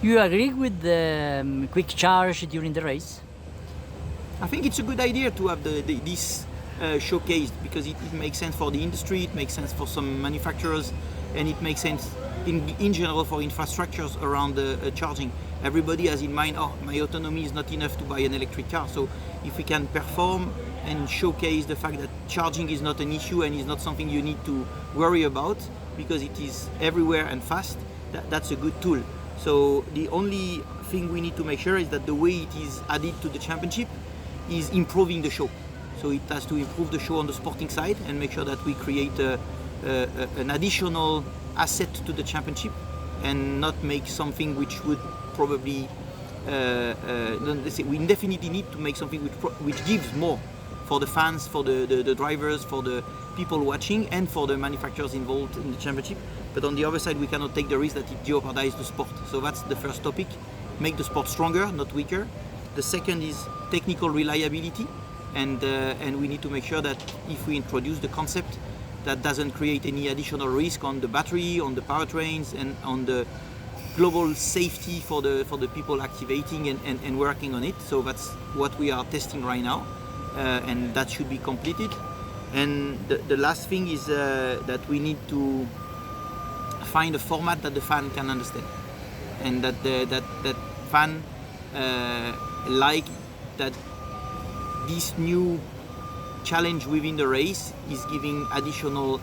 You agree with the quick charge during the race? I think it's a good idea to have this showcased, because it makes sense for the industry, it makes sense for some manufacturers, and it makes sense in general for infrastructures around charging. Everybody has in mind, oh, my autonomy is not enough to buy an electric car. So if we can perform and showcase the fact that charging is not an issue and is not something you need to worry about because it is everywhere and fast, that's a good tool. So the only thing we need to make sure is that the way it is added to the championship is improving the show. So it has to improve the show on the sporting side and make sure that we create an additional asset to the championship and not make something which would probably, we definitely need to make something which gives more for the fans, for the drivers, for the people watching, and for the manufacturers involved in the championship. But on the other side, we cannot take the risk that it jeopardizes the sport. So that's the first topic. Make the sport stronger, not weaker. The second is technical reliability. And we need to make sure that if we introduce the concept, that doesn't create any additional risk on the battery, on the powertrains, and on the global safety for the people activating and working on it. So that's what we are testing right now, and that should be completed. And the last thing is that we need to find a format that the fan can understand, and that fan like that this new challenge within the race is giving additional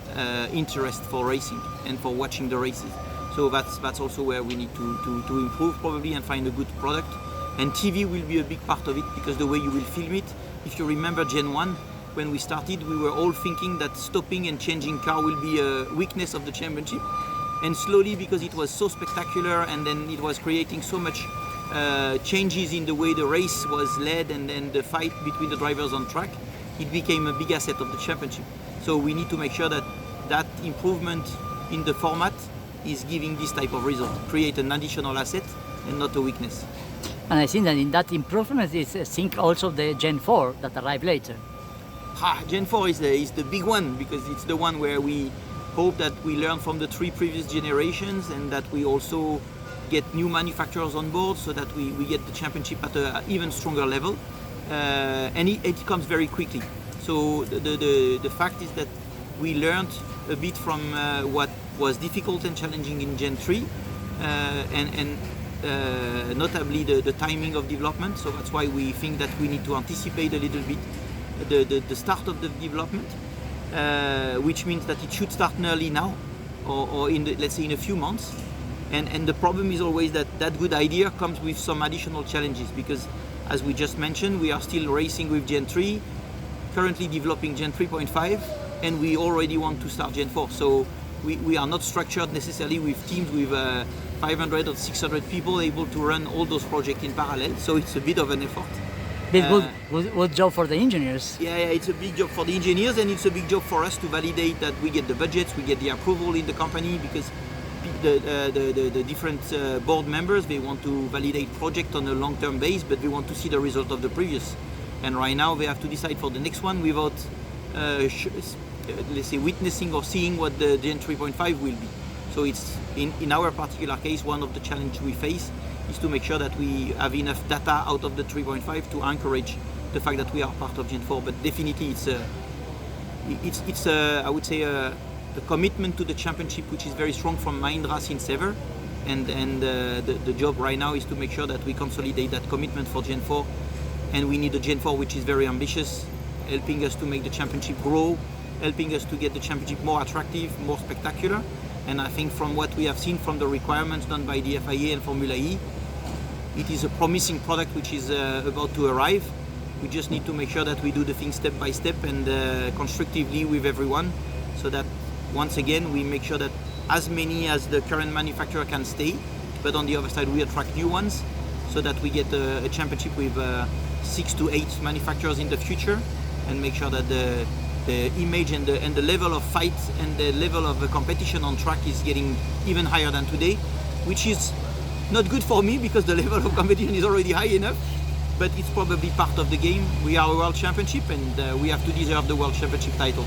interest for racing and for watching the races. So that's also where we need to improve probably and find a good product. And TV will be a big part of it, because the way you will film it, if you remember Gen 1, when we started, we were all thinking that stopping and changing car will be a weakness of the championship. And slowly, because it was so spectacular and then it was creating so much changes in the way the race was led and the fight between the drivers on track, it became a big asset of the championship. So we need to make sure that that improvement in the format is giving this type of result, create an additional asset and not a weakness. And I think that in that improvement is think also the Gen 4 that arrived later. Gen 4 is the big one, because it's the one where we hope that we learn from the 3 previous generations, and that we also get new manufacturers on board, so that we get the championship at an even stronger level. And it comes very quickly. So the fact is that we learned a bit from what was difficult and challenging in Gen 3, and notably the timing of development. So that's why we think that we need to anticipate a little bit the start of the development, which means that it should start nearly now, or let's say in a few months. And the problem is always that good idea comes with some additional challenges, because as we just mentioned, we are still racing with Gen 3, currently developing Gen 3.5, and we already want to start Gen 4. So we are not structured necessarily with teams with 500 or 600 people able to run all those projects in parallel. So it's a bit of an effort. Big good job for the engineers. Yeah, it's a big job for the engineers, and it's a big job for us to validate that we get the budgets, we get the approval in the company, because the different board members, they want to validate project on a long-term base, but they want to see the result of the previous. And right now they have to decide for the next one without, let's say, witnessing or seeing what the Gen 3.5 will be. So it's, in our particular case, one of the challenges we face is to make sure that we have enough data out of the 3.5 to encourage the fact that we are part of Gen 4. But definitely it's I would say a commitment to the championship which is very strong from Mahindra since ever, and the job right now is to make sure that we consolidate that commitment for Gen 4, and we need a Gen 4 which is very ambitious, helping us to make the championship grow, helping us to get the championship more attractive, more spectacular. And I think from what we have seen from the requirements done by the FIA and Formula E, it is a promising product which is about to arrive. We just need to make sure that we do the things step by step and constructively with everyone, so that once again we make sure that as many as the current manufacturer can stay, but on the other side we attract new ones, so that we get a championship with 6 to 8 manufacturers in the future, and make sure that the image and the level of fight and the level of the competition on track is getting even higher than today, which is not good for me because the level of competition is already high enough, but it's probably part of the game. We are a world championship, and we have to deserve the world championship titles.